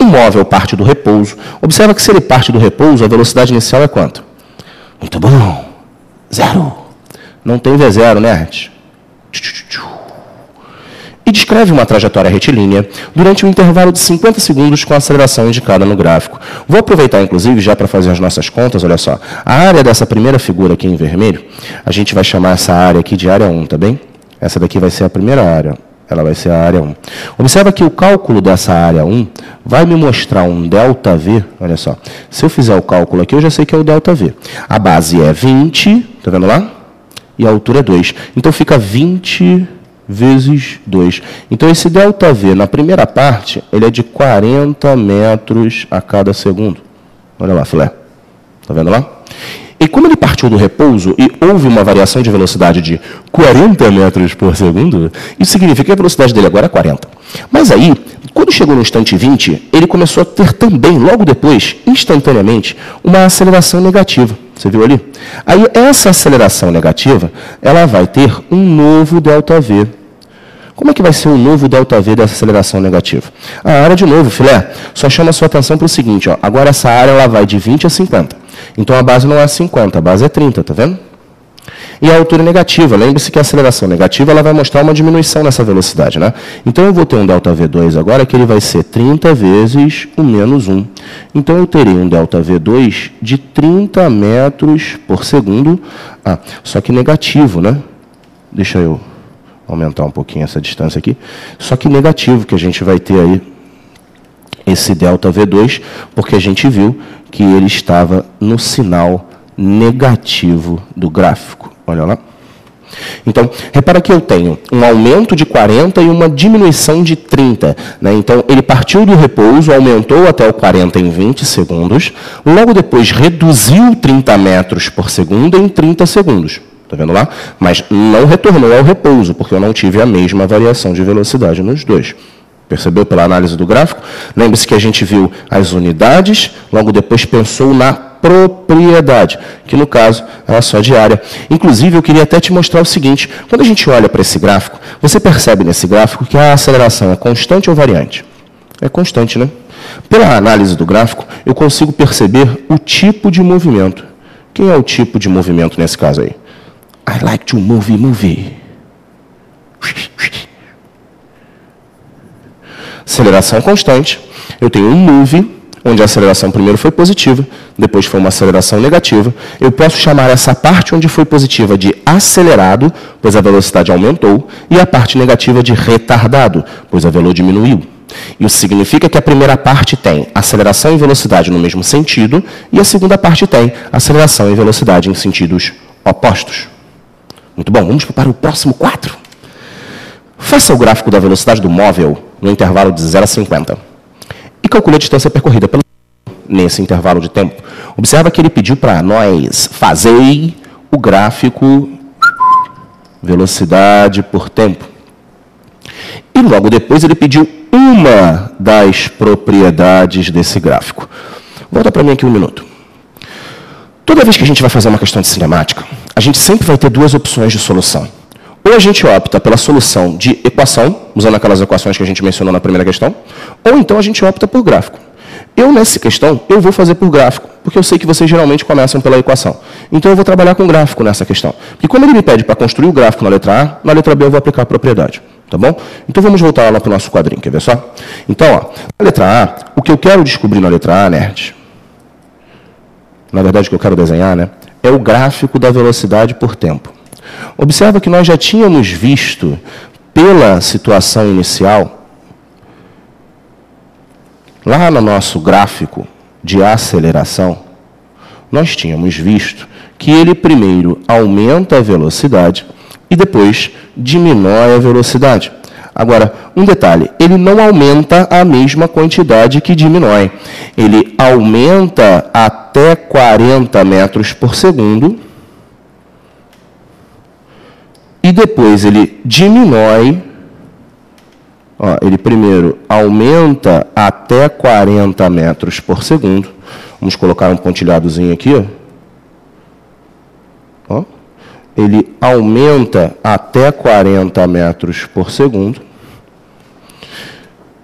O móvel parte do repouso. Observa que se ele parte do repouso, a velocidade inicial é quanto? Muito bom. 0. Não tem V0, né? E descreve uma trajetória retilínea durante um intervalo de 50 segundos com a aceleração indicada no gráfico. Vou aproveitar, inclusive, já para fazer as nossas contas, olha só. A área dessa primeira figura aqui em vermelho, a gente vai chamar essa área aqui de área 1, tá bem? Essa daqui vai ser a primeira área, ela vai ser a área 1. Observa que o cálculo dessa área 1 vai me mostrar um ΔV, olha só. Se eu fizer o cálculo aqui, eu já sei que é o ΔV. A base é 20, tá vendo lá? E a altura é 2. Então fica 20... vezes 2. Então, esse ΔV, na primeira parte, ele é de 40 metros a cada segundo. Olha lá, filé. Está vendo lá? E como ele partiu do repouso e houve uma variação de velocidade de 40 metros por segundo, isso significa que a velocidade dele agora é 40. Mas aí, quando chegou no instante 20, ele começou a ter também, logo depois, instantaneamente, uma aceleração negativa. Você viu ali? Aí, essa aceleração negativa, ela vai ter um novo ΔV. Como é que vai ser o novo ΔV dessa aceleração negativa? A área, de novo, filé, só chama a sua atenção para o seguinte, ó, agora essa área ela vai de 20 a 50. Então, a base não é 50, a base é 30, tá vendo? E a altura negativa, lembre-se que a aceleração negativa ela vai mostrar uma diminuição nessa velocidade, né? Então, eu vou ter um ΔV2 agora que ele vai ser 30 vezes o menos 1. Então, eu terei um ΔV2 de 30 metros por segundo, só que negativo, né? Deixa eu aumentar um pouquinho essa distância aqui. Só que negativo, que a gente vai ter aí esse ΔV2, porque a gente viu que ele estava no sinal negativo do gráfico. Olha lá. Então, repara que eu tenho um aumento de 40 e uma diminuição de 30. Né? Então, ele partiu do repouso, aumentou até o 40 em 20 segundos, logo depois reduziu 30 metros por segundo em 30 segundos. Está vendo lá? Mas não retornou ao repouso, porque eu não tive a mesma variação de velocidade nos dois. Percebeu pela análise do gráfico? Lembre-se que a gente viu as unidades, logo depois pensou na propriedade, que no caso é só de área. Inclusive, eu queria até te mostrar o seguinte, quando a gente olha para esse gráfico, você percebe nesse gráfico que a aceleração é constante ou variante? É constante, né? Pela análise do gráfico, eu consigo perceber o tipo de movimento. Quem é o tipo de movimento nesse caso aí? I like to move. Aceleração constante. Eu tenho um move, onde a aceleração primeiro foi positiva, depois foi uma aceleração negativa. Eu posso chamar essa parte onde foi positiva de acelerado, pois a velocidade aumentou, e a parte negativa de retardado, pois a velocidade diminuiu. Isso significa que a primeira parte tem aceleração e velocidade no mesmo sentido, e a segunda parte tem aceleração e velocidade em sentidos opostos. Muito bom, vamos para o próximo quadro. Faça o gráfico da velocidade do móvel no intervalo de 0 a 50. E calcule a distância percorrida pelo nesse intervalo de tempo. Observa que ele pediu para nós fazer o gráfico velocidade por tempo. E logo depois ele pediu uma das propriedades desse gráfico. Volta para mim aqui um minuto. Toda vez que a gente vai fazer uma questão de cinemática, a gente sempre vai ter duas opções de solução. Ou a gente opta pela solução de equação, usando aquelas equações que a gente mencionou na primeira questão, ou então a gente opta por gráfico. Nessa questão, eu vou fazer por gráfico, porque eu sei que vocês geralmente começam pela equação. Então, eu vou trabalhar com gráfico nessa questão. E como ele me pede para construir o gráfico na letra A, na letra B eu vou aplicar a propriedade. Tá bom? Então, vamos voltar lá para o nosso quadrinho, quer ver só? Então, ó, na letra A, o que eu quero descobrir na letra A, nerd, na verdade, o que eu quero desenhar, né, é o gráfico da velocidade por tempo. Observa que nós já tínhamos visto, pela situação inicial, lá no nosso gráfico de aceleração, nós tínhamos visto que ele primeiro aumenta a velocidade e depois diminui a velocidade. Agora, um detalhe, ele não aumenta a mesma quantidade que diminui. Ele aumenta até 40 metros por segundo e depois ele diminui. Ó, ele primeiro aumenta até 40 metros por segundo. Vamos colocar um pontilhadozinho aqui. Ó. Ele aumenta até 40 metros por segundo.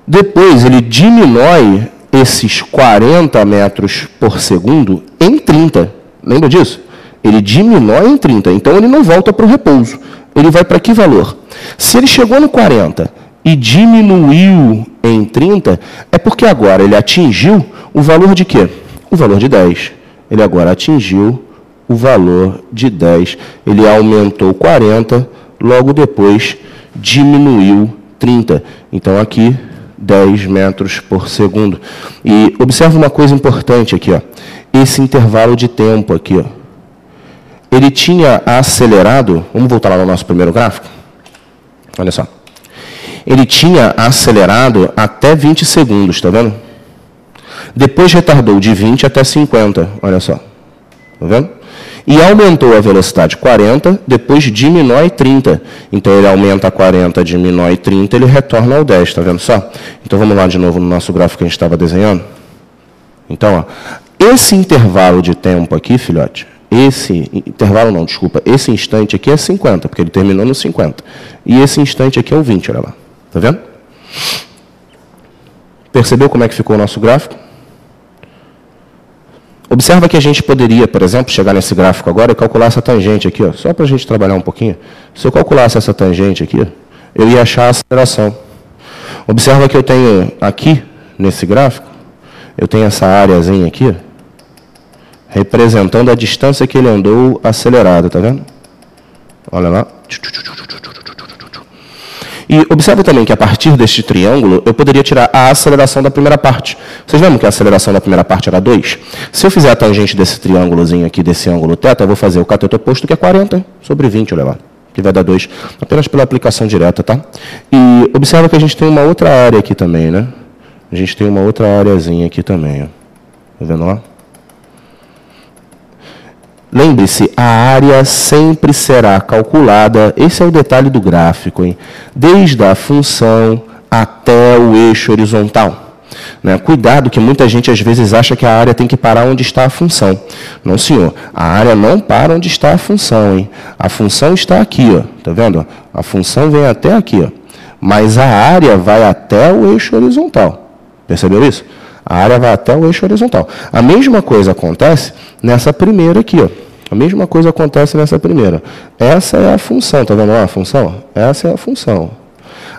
Depois ele diminui esses 40 metros por segundo em 30. Lembra disso? Ele diminui em 30, então ele não volta para o repouso. Ele vai para que valor? Se ele chegou no 40 e diminuiu em 30, é porque agora ele atingiu o valor de quê? O valor de 10. Ele agora atingiu o valor de 10. Ele aumentou 40, logo depois diminuiu 30. Então, aqui, 10 metros por segundo. E observa uma coisa importante aqui, ó. Esse intervalo de tempo aqui, ó. Ele tinha acelerado, vamos voltar lá no nosso primeiro gráfico? Olha só. Ele tinha acelerado até 20 segundos, está vendo? Depois retardou de 20 até 50, olha só. Está vendo? E aumentou a velocidade 40, depois diminui 30. Então, ele aumenta 40, diminui 30, ele retorna ao 10, está vendo só? Então, vamos lá de novo no nosso gráfico que a gente estava desenhando. Então, ó, esse intervalo de tempo aqui, filhote, esse instante aqui é 50, porque ele terminou no 50. E esse instante aqui é o 20, olha lá. Está vendo? Percebeu como é que ficou o nosso gráfico? Observa que a gente poderia, por exemplo, chegar nesse gráfico agora e calcular essa tangente aqui, ó, só para a gente trabalhar um pouquinho. Se eu calculasse essa tangente aqui, eu ia achar a aceleração. Observa que eu tenho aqui, nesse gráfico, eu tenho essa áreazinha aqui, representando a distância que ele andou acelerado, está vendo? Olha lá. E observa também que, a partir deste triângulo, eu poderia tirar a aceleração da primeira parte. Vocês lembram que a aceleração da primeira parte era 2? Se eu fizer a tangente desse triângulozinho aqui, desse ângulo θ, eu vou fazer o cateto oposto, que é 40 sobre 20, olha lá, que vai dar 2, apenas pela aplicação direta, tá? E observa que a gente tem uma outra área aqui também, né? A gente tem uma outra areazinha aqui também, ó. Tá vendo lá? Lembre-se, a área sempre será calculada, esse é o detalhe do gráfico, hein? Desde a função até o eixo horizontal. Né? Cuidado que muita gente às vezes acha que a área tem que parar onde está a função. Não, senhor. A área não para onde está a função, hein? A função está aqui, ó. Tá vendo? A função vem até aqui, ó. Mas a área vai até o eixo horizontal. Percebeu isso? A área vai até o eixo horizontal. A mesma coisa acontece nessa primeira aqui, ó. A mesma coisa acontece nessa primeira. Essa é a função, tá vendo lá a função? Essa é a função.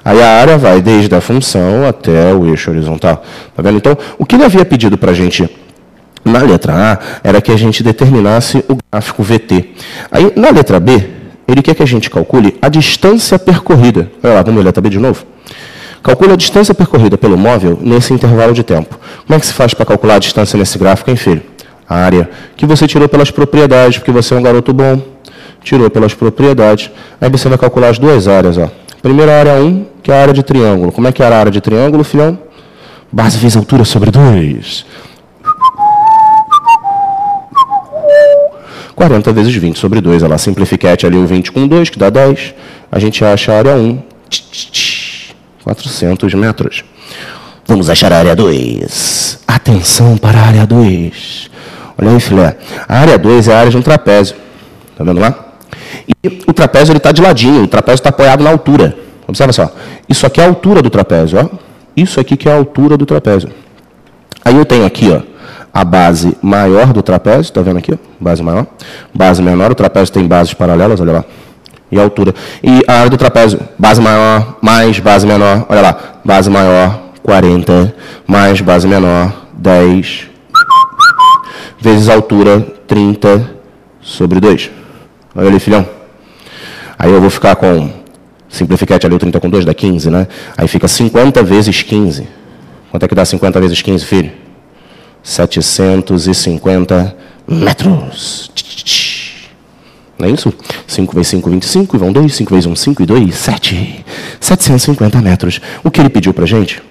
Aí a área vai desde a função até o eixo horizontal. Tá vendo? Então, o que ele havia pedido para a gente na letra A era que a gente determinasse o gráfico VT. Aí, na letra B, ele quer que a gente calcule a distância percorrida. Olha lá, vamos ver a letra B de novo? Calcule a distância percorrida pelo móvel nesse intervalo de tempo. Como é que se faz para calcular a distância nesse gráfico, hein, filho? A área que você tirou pelas propriedades, porque você é um garoto bom, tirou pelas propriedades. Aí você vai calcular as duas áreas, ó. Primeira área 1, que é a área de triângulo. Como é que era a área de triângulo, filhão? Base vezes altura sobre 2. 40 vezes 20 sobre 2. Olha lá, simplifiquete ali o 20 com 2, que dá 10. A gente acha a área 1. 400 metros. Vamos achar a área 2. Atenção para a área 2. Olha aí, filé. A área 2 é a área de um trapézio. Está vendo lá? E o trapézio está de ladinho. O trapézio está apoiado na altura. Observa só. Isso aqui é a altura do trapézio. Ó. Isso aqui que é a altura do trapézio. Aí eu tenho aqui, ó, a base maior do trapézio. Está vendo aqui? Ó? Base maior. Base menor. O trapézio tem bases paralelas. Olha lá. E a altura. E a área do trapézio, base maior, mais base menor, olha lá, base maior, 40, mais base menor, 10, vezes altura, 30 sobre 2. Olha ali, filhão. Aí eu vou ficar com, simplifiquete ali, o 30 com 2 dá 15, né? Aí fica 50 vezes 15. Quanto é que dá 50 vezes 15, filho? 750 metros. Não é isso? 5 vezes 5, 25, e vão 2. 5 vezes 1, 5 e 2, 7. 750 metros. O que ele pediu para a gente?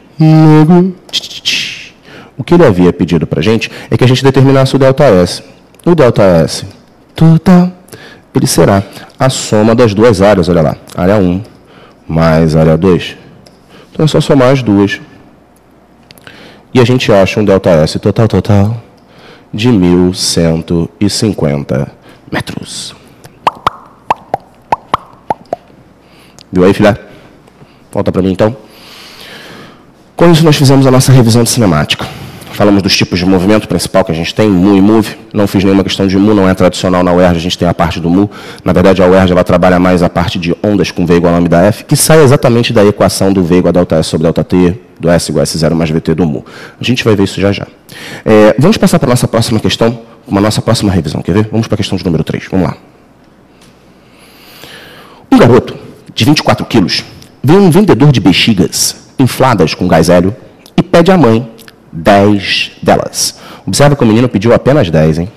O que ele havia pedido para a gente é que a gente determinasse o ΔS. O ΔS total, ele será a soma das duas áreas. Olha lá, área 1 mais área 2. Então é só somar as duas. E a gente acha um ΔS total de 1.150 metros. Viu aí, filé? Volta para mim, então. Com isso, nós fizemos a nossa revisão de cinemática. Falamos dos tipos de movimento principal que a gente tem, mu e move. Não fiz nenhuma questão de mu, não é tradicional na UERJ, a gente tem a parte do mu. Na verdade, a UERJ ela trabalha mais a parte de ondas com V igual a lambda F, que sai exatamente da equação do V igual a delta S sobre delta T, do S igual a S0 mais VT do mu. A gente vai ver isso já já. Vamos passar para a nossa próxima questão, uma nossa próxima revisão. Quer ver? Vamos para a questão de número 3. Vamos lá. Um garoto de 24 quilos vê um vendedor de bexigas infladas com gás hélio e pede à mãe 10 delas. Observa que o menino pediu apenas 10, hein?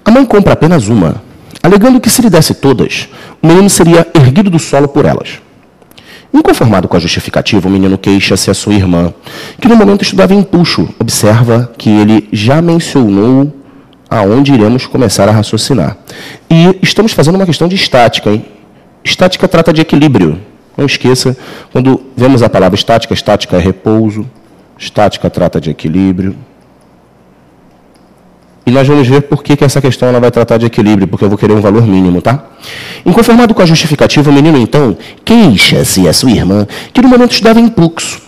A mãe compra apenas uma, alegando que se lhe desse todas, o menino seria erguido do solo por elas. Inconformado com a justificativa, o menino queixa-se a sua irmã, que no momento estudava empuxo. Observa que ele já mencionou aonde iremos começar a raciocinar. E estamos fazendo uma questão de estática, hein? Estática trata de equilíbrio. Não esqueça, quando vemos a palavra estática, estática é repouso, estática trata de equilíbrio. E nós vamos ver por que essa questão ela vai tratar de equilíbrio, porque eu vou querer um valor mínimo, tá? Inconformado com a justificativa, o menino, então, queixa-se a sua irmã, que no momento estudava empuxo,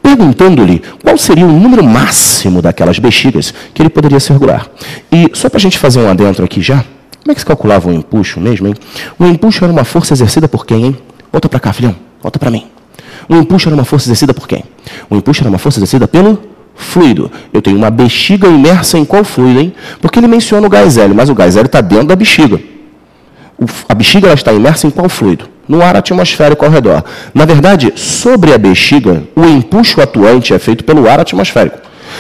perguntando-lhe qual seria o número máximo daquelas bexigas que ele poderia circular. E só para a gente fazer um adentro aqui já, como é que se calculava o empuxo mesmo, hein? O empuxo era uma força exercida por quem, hein? Volta para cá, filhão. Volta para mim. O empuxo era uma força exercida por quem? O empuxo era uma força exercida pelo fluido. Eu tenho uma bexiga imersa em qual fluido, hein? Porque ele menciona o gás hélio, mas o gás hélio está dentro da bexiga. A bexiga ela está imersa em qual fluido? No ar atmosférico ao redor. Na verdade, sobre a bexiga, o empuxo atuante é feito pelo ar atmosférico.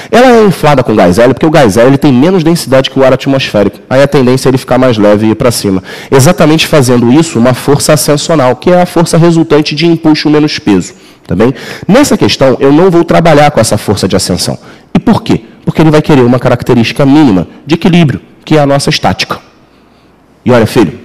Ela é inflada com gás hélio porque o gás hélio ele tem menos densidade que o ar atmosférico. Aí a tendência é ele ficar mais leve e ir para cima. Exatamente fazendo isso uma força ascensional, que é a força resultante de empuxo menos peso. Tá bem? Nessa questão, eu não vou trabalhar com essa força de ascensão. E por quê? Porque ele vai querer uma característica mínima de equilíbrio, que é a nossa estática. E olha, filho,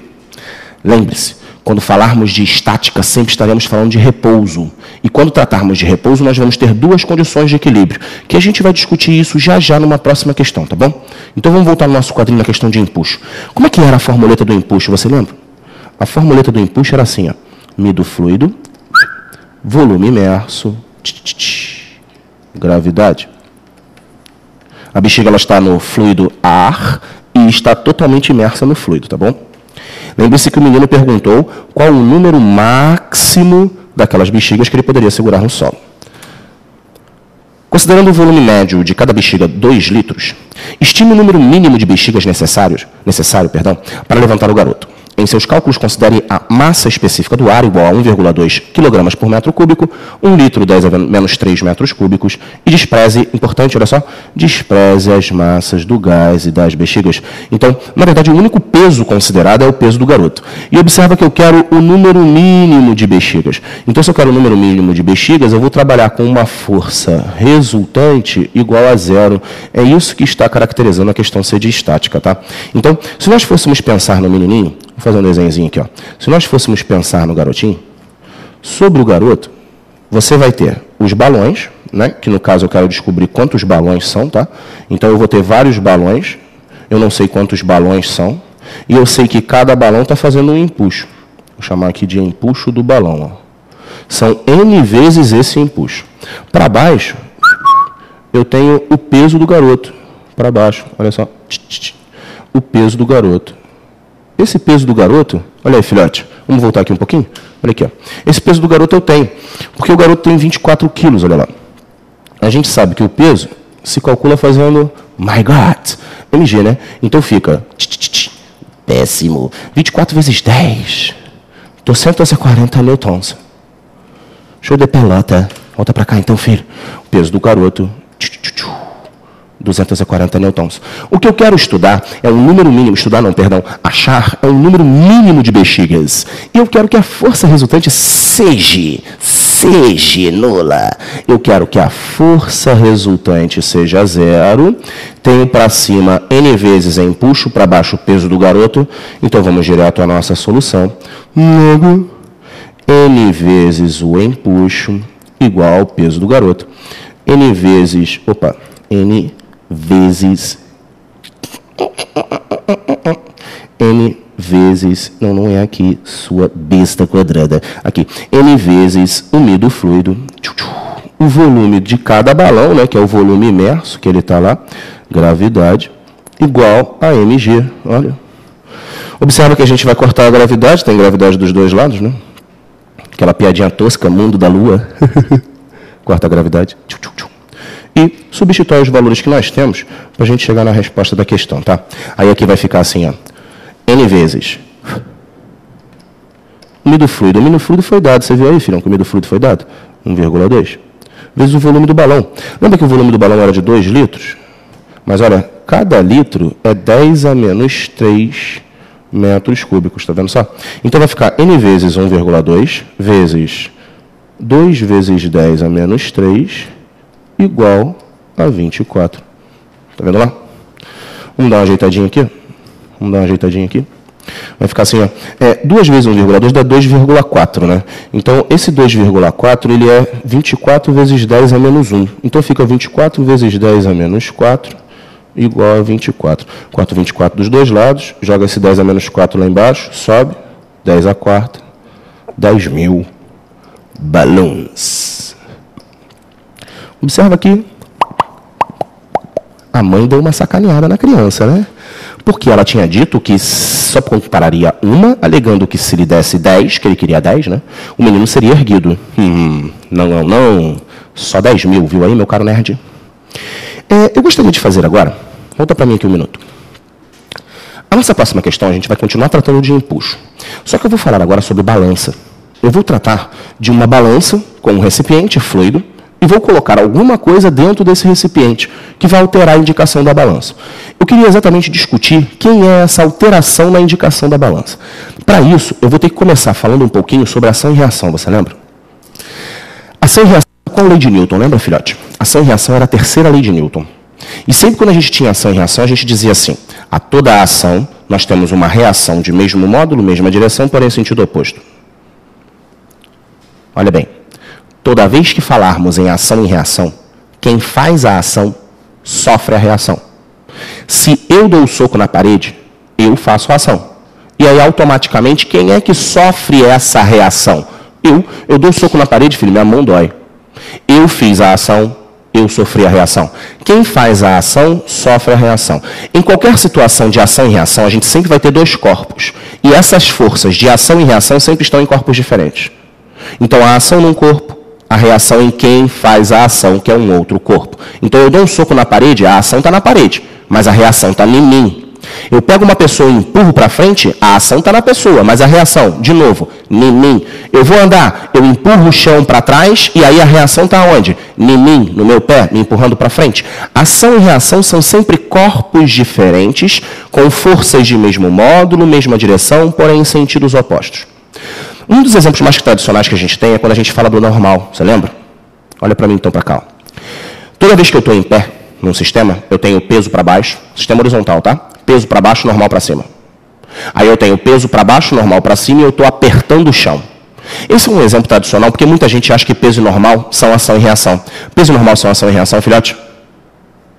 lembre-se, quando falarmos de estática, sempre estaremos falando de repouso. E quando tratarmos de repouso, nós vamos ter duas condições de equilíbrio, que a gente vai discutir isso já já numa próxima questão, tá bom? Então vamos voltar no nosso quadrinho na questão de empuxo. Como é que era a formuleta do empuxo, você lembra? A formuleta do empuxo era assim, ó. Mi do fluido, volume imerso, gravidade. A bexiga ela está no fluido ar e está totalmente imersa no fluido, tá bom? Lembre-se que o menino perguntou qual o número máximo daquelas bexigas que ele poderia segurar no solo. Considerando o volume médio de cada bexiga 2 litros, estime o número mínimo de bexigas necessário para levantar o garoto. Em seus cálculos, considere a massa específica do ar igual a 1,2 kg por metro cúbico, 1 litro 10 a menos 3 metros cúbicos, e despreze, importante, olha só, despreze as massas do gás e das bexigas. Então, na verdade, o único peso considerado é o peso do garoto. E observa que eu quero o número mínimo de bexigas. Então, se eu quero o número mínimo de bexigas, eu vou trabalhar com uma força resultante igual a 0. É isso que está caracterizando a questão C de estática, tá? Então, se nós fôssemos pensar no menininho, vou fazer um desenhozinho aqui, ó. Se nós fôssemos pensar no garotinho, sobre o garoto, você vai ter os balões, né? Que no caso eu quero descobrir quantos balões são, tá? Então eu vou ter vários balões, eu não sei quantos balões são, e eu sei que cada balão está fazendo um empuxo. Vou chamar aqui de empuxo do balão, ó. São N vezes esse empuxo. Para baixo, eu tenho o peso do garoto. Para baixo, olha só. O peso do garoto. Esse peso do garoto, olha aí, filhote, vamos voltar aqui um pouquinho? Olha aqui, ó. Esse peso do garoto eu tenho, porque o garoto tem 24 quilos, olha lá. A gente sabe que o peso se calcula fazendo, my God, mg, né? Então fica, péssimo, 24 vezes 10, 240 newtons. Show de pelota. Volta para cá então, filho. O peso do garoto, 240 newtons. O que eu quero estudar é um número mínimo, achar é um número mínimo de bexigas. E eu quero que a força resultante seja nula. Eu quero que a força resultante seja 0. Tenho para cima N vezes empuxo, para baixo o peso do garoto. Então vamos direto à nossa solução. Logo, N vezes o empuxo igual ao peso do garoto. N vezes não é aqui, sua besta quadrada. Aqui, N vezes o mi do fluido. O o volume de cada balão, né, que é o volume imerso, que ele está lá, gravidade, igual a mg. Olha. Observa que a gente vai cortar a gravidade, tem gravidade dos dois lados, né? Aquela piadinha tosca, mundo da Lua. Corta a gravidade. E substitui os valores que nós temos para a gente chegar na resposta da questão, tá? Aí aqui vai ficar assim, ó. N vezes. Úmido fluido. O úmido fluido foi dado. Você viu aí, filhão, que o úmido fluido foi dado? 1,2. Vezes o volume do balão. Lembra que o volume do balão era de 2 litros? Mas, olha, cada litro é 10 a menos 3 metros cúbicos, está vendo só? Então vai ficar N vezes 1,2 vezes 2 vezes 10 a menos 3 igual a 24. Está vendo lá? Vamos dar uma ajeitadinha aqui. Vamos dar uma ajeitadinha aqui. Vai ficar assim, ó. 2 vezes 1,2 dá 2,4, né? Então, esse 2,4, ele é 24 vezes 10 a menos 1. Então, fica 24 vezes 10 a menos 4 igual a 24. Corta 24 dos dois lados, joga esse 10 a menos 4 lá embaixo, sobe, 10 a quarta, 10.000 balões. Observa aqui, a mãe deu uma sacaneada na criança, né? Porque ela tinha dito que só compararia uma, alegando que se lhe desse 10, que ele queria 10, né? O menino seria erguido. Não. Só 10.000, viu aí, meu caro nerd? Eu gostaria de fazer agora, volta para mim aqui um minuto. A nossa próxima questão, a gente vai continuar tratando de empuxo. Só que eu vou falar agora sobre balança. Eu vou tratar de uma balança com um recipiente fluido e vou colocar alguma coisa dentro desse recipiente que vai alterar a indicação da balança. Eu queria exatamente discutir quem é essa alteração na indicação da balança. Para isso, eu vou ter que começar falando um pouquinho sobre ação e reação, você lembra? Ação e reação, qual a lei de Newton, lembra, filhote? Ação e reação era a terceira lei de Newton. E sempre quando a gente tinha ação e reação, a gente dizia assim, a toda ação, nós temos uma reação de mesmo módulo, mesma direção, porém em sentido oposto. Olha bem, toda vez que falarmos em ação e reação, quem faz a ação sofre a reação. Se eu dou o soco na parede, eu faço a ação. E aí, automaticamente, quem é que sofre essa reação? Eu dou o soco na parede, filho, minha mão dói. Eu fiz a ação, eu sofri a reação. Quem faz a ação, sofre a reação. Em qualquer situação de ação e reação, a gente sempre vai ter dois corpos. E essas forças de ação e reação sempre estão em corpos diferentes. Então, a ação num corpo, a reação em quem faz a ação, que é um outro corpo. Então, eu dou um soco na parede, a ação está na parede, mas a reação está em mim. Eu pego uma pessoa e empurro para frente, a ação está na pessoa, mas a reação, de novo, em mim. Eu vou andar, eu empurro o chão para trás e aí a reação está onde? Em mim, no meu pé, me empurrando para frente. Ação e reação são sempre corpos diferentes, com forças de mesmo módulo, mesma direção, porém em sentidos opostos. Um dos exemplos mais tradicionais que a gente tem é quando a gente fala do normal, você lembra? Olha para mim então para cá. Toda vez que eu estou em pé, num sistema, eu tenho peso para baixo, sistema horizontal, tá? Peso para baixo, normal para cima. Aí eu tenho peso para baixo, normal para cima e eu estou apertando o chão. Esse é um exemplo tradicional, porque muita gente acha que peso e normal são ação e reação. Peso e normal são ação e reação, filhote?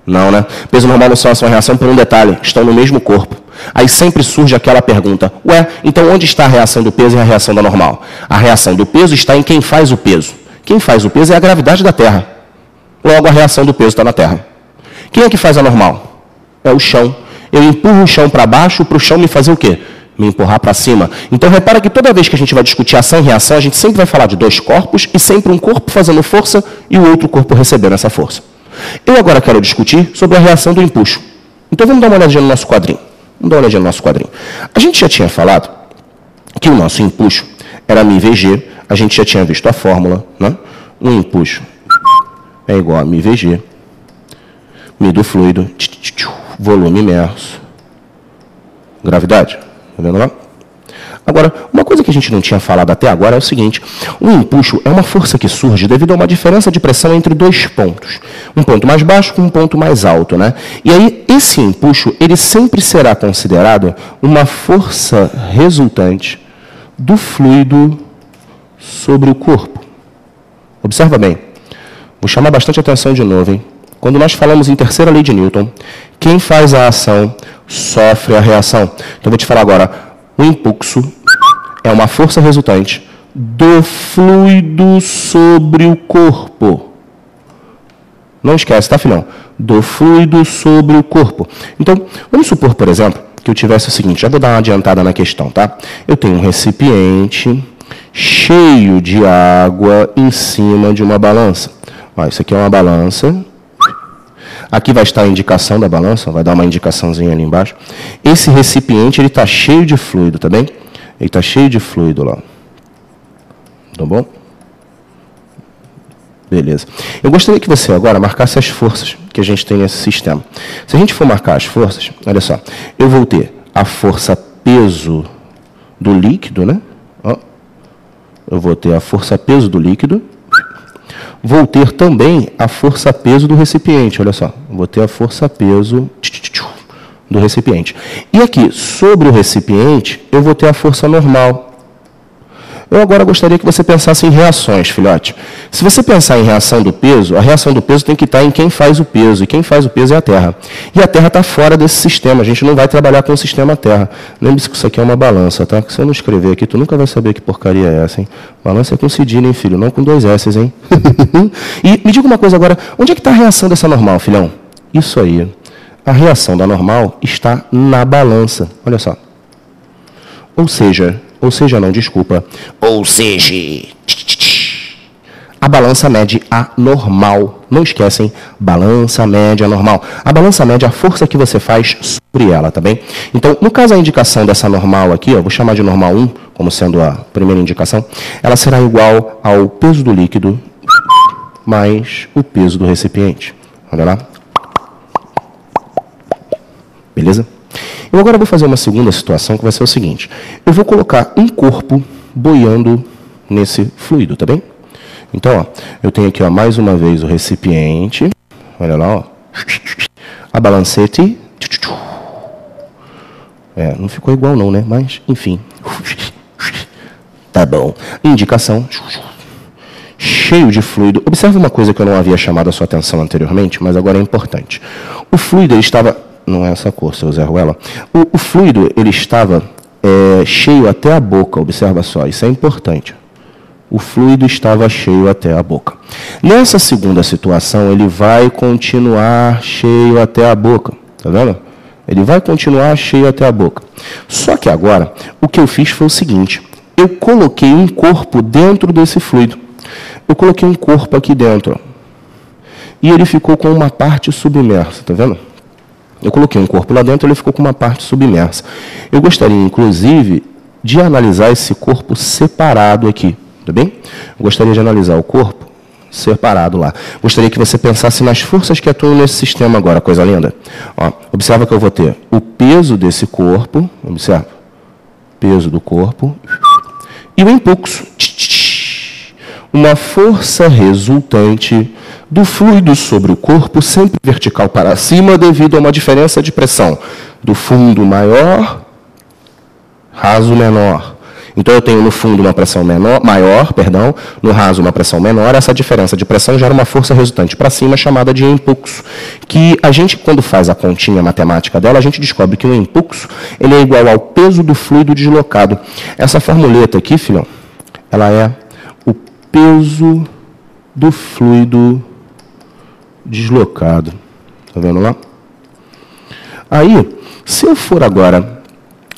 Não, né? Peso e normal não são ação e reação por um detalhe, estão no mesmo corpo. Aí sempre surge aquela pergunta, ué, então onde está a reação do peso e a reação da normal? A reação do peso está em quem faz o peso. Quem faz o peso é a gravidade da Terra. Logo, a reação do peso está na Terra. Quem é que faz a normal? É o chão. Eu empurro o chão para baixo para o chão me fazer o quê? Me empurrar para cima. Então, repara que toda vez que a gente vai discutir ação e reação, a gente sempre vai falar de dois corpos e sempre um corpo fazendo força e o outro corpo recebendo essa força. Eu agora quero discutir sobre a reação do empuxo. Então, vamos dar uma olhadinha no nosso quadrinho. Vamos dar uma olhadinha no nosso quadrinho. A gente já tinha falado que o nosso empuxo era μVg, a gente já tinha visto a fórmula, né? Um empuxo é igual a μVg, μ do fluido, volume imerso, gravidade. Está vendo lá? Agora, uma coisa que a gente não tinha falado até agora é o seguinte, o empuxo é uma força que surge devido a uma diferença de pressão entre dois pontos. Um ponto mais baixo com um ponto mais alto, né? E aí, esse empuxo, ele sempre será considerado uma força resultante do fluido sobre o corpo. Observa bem. Vou chamar bastante atenção de novo, hein? Quando nós falamos em terceira lei de Newton, quem faz a ação sofre a reação. Então, eu vou te falar agora, o impulso é uma força resultante do fluido sobre o corpo. Não esquece, tá, filhão? Do fluido sobre o corpo. Então, vamos supor, por exemplo, que eu tivesse o seguinte, já vou dar uma adiantada na questão, tá? Eu tenho um recipiente cheio de água em cima de uma balança. Ó, isso aqui é uma balança. Aqui vai estar a indicação da balança, vai dar uma indicaçãozinha ali embaixo. Esse recipiente, ele está cheio de fluido, tá bem? Ele está cheio de fluido lá. Tá bom? Beleza. Eu gostaria que você agora marcasse as forças que a gente tem nesse sistema. Se a gente for marcar as forças, olha só, eu vou ter a força peso do líquido, né? Ó, eu vou ter a força peso do líquido. Vou ter também a força peso do recipiente, olha só. Vou ter a força peso do recipiente. E aqui, sobre o recipiente, eu vou ter a força normal. Eu agora gostaria que você pensasse em reações, filhote. Se você pensar em reação do peso, a reação do peso tem que estar em quem faz o peso, e quem faz o peso é a Terra. E a Terra está fora desse sistema, a gente não vai trabalhar com o sistema Terra. Lembre-se que isso aqui é uma balança, tá? Que se eu não escrever aqui, tu nunca vai saber que porcaria é essa, hein? Balança é com cedilha, hein, filho? Não com 2 S, hein? E me diga uma coisa agora, onde é que está a reação dessa normal, filhão? Isso aí. A reação da normal está na balança. Olha só. Ou seja, não, desculpa. Ou seja, a balança mede a normal. Não esquecem, balança mede a normal. A balança mede a força que você faz sobre ela, tá bem? Então, no caso, a indicação dessa normal aqui, ó, vou chamar de normal 1, como sendo a primeira indicação, ela será igual ao peso do líquido mais o peso do recipiente. Olha lá. Beleza? Eu agora vou fazer uma segunda situação que vai ser o seguinte. Eu vou colocar um corpo boiando nesse fluido, tá bem? Então, ó, eu tenho aqui, ó, mais uma vez o recipiente. Olha lá, ó. A balancete. Não ficou igual não, né? Mas, enfim. Tá bom. Indicação. Cheio de fluido. Observe uma coisa que eu não havia chamado a sua atenção anteriormente, mas agora é importante. O fluido, ele estava... Não é essa cor, seu Zé Ruela. O fluido, ele estava cheio até a boca, observa só, isso é importante. O fluido estava cheio até a boca. Nessa segunda situação, ele vai continuar cheio até a boca, tá vendo? Ele vai continuar cheio até a boca. Só que agora, o que eu fiz foi o seguinte, eu coloquei um corpo dentro desse fluido. Eu coloquei um corpo aqui dentro, ó, e ele ficou com uma parte submersa, tá vendo? Eu coloquei um corpo lá dentro, ele ficou com uma parte submersa. Eu gostaria, inclusive, de analisar esse corpo separado aqui, tá bem? Eu gostaria de analisar o corpo separado lá. Gostaria que você pensasse nas forças que atuam nesse sistema agora, coisa linda. Ó, observa que eu vou ter o peso desse corpo, observa, peso do corpo, e o impulso. Uma força resultante do fluido sobre o corpo, sempre vertical para cima, devido a uma diferença de pressão do fundo maior, raso menor. Então, eu tenho no fundo uma pressão maior, no raso uma pressão menor. Essa diferença de pressão gera uma força resultante para cima, chamada de impulso. Que a gente, quando faz a continha matemática dela, a gente descobre que o impulso ele é igual ao peso do fluido deslocado. Essa formuleta aqui, filhão, ela é o peso do fluido deslocado. Tá vendo lá? Aí, se eu for agora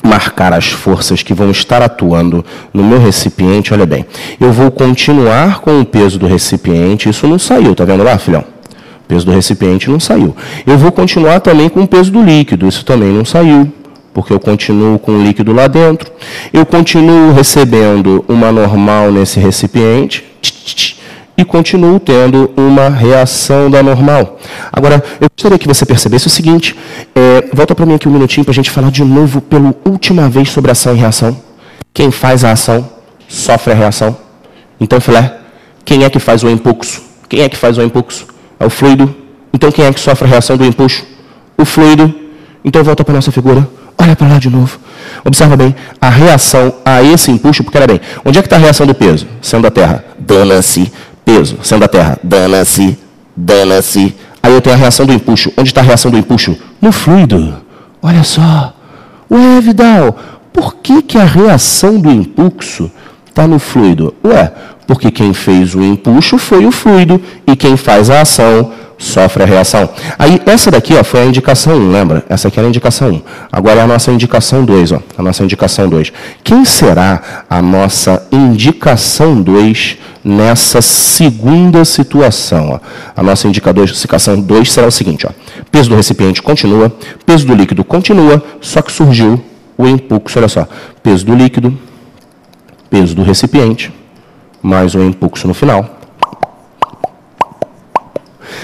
marcar as forças que vão estar atuando no meu recipiente, olha bem, eu vou continuar com o peso do recipiente, isso não saiu, tá vendo lá, filhão? O peso do recipiente não saiu. Eu vou continuar também com o peso do líquido, isso também não saiu, porque eu continuo com o líquido lá dentro. Eu continuo recebendo uma normal nesse recipiente, e continuo tendo uma reação da normal. Agora, eu gostaria que você percebesse o seguinte, volta para mim aqui um minutinho para a gente falar de novo pela última vez sobre ação e reação. Quem faz a ação, sofre a reação. Então, filé, quem é que faz o impulso? Quem é que faz o impulso? É o fluido. Então, quem é que sofre a reação do impulso? O fluido. Então, volta para a nossa figura. Olha para lá de novo. Observa bem, a reação a esse impulso, porque, olha bem, onde é que está a reação do peso? Sendo a Terra, dana-se. Peso, sendo a Terra, dana-se, dana-se. Aí eu tenho a reação do impulso. Onde está a reação do impulso? No fluido. Olha só. Ué, Vidal, por que a reação do impulso está no fluido? Ué, porque quem fez o impulso foi o fluido e quem faz a ação sofre a reação. Aí, essa daqui ó, foi a indicação 1, lembra? Essa aqui era a indicação 1. Agora é a nossa indicação 2. Ó, a nossa indicação 2. Quem será a nossa indicação 2 nessa segunda situação? Ó? A nossa indicação 2 será o seguinte. Ó, peso do recipiente continua, peso do líquido continua, só que surgiu o impulso. Olha só, peso do líquido, peso do recipiente, mais um impulso no final.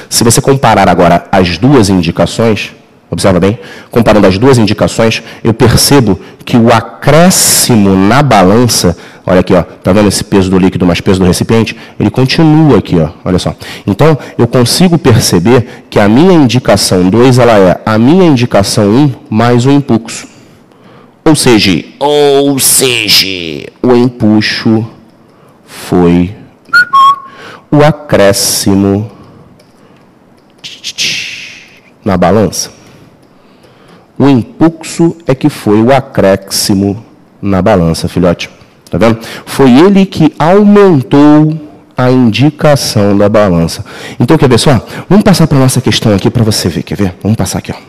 Se você comparar agora as duas indicações, observa bem, comparando as duas indicações, eu percebo que o acréscimo na balança, olha aqui, ó, tá vendo esse peso do líquido mais peso do recipiente? Ele continua aqui, ó, olha só. Então, eu consigo perceber que a minha indicação 2, ela é a minha indicação 1 mais o impulso. Ou seja, o empuxo foi o acréscimo na balança. O impulso é que foi o acréscimo na balança, filhote. Tá vendo? Foi ele que aumentou a indicação da balança. Então, quer ver só? Vamos passar para a nossa questão aqui para você ver. Quer ver? Vamos passar aqui, ó.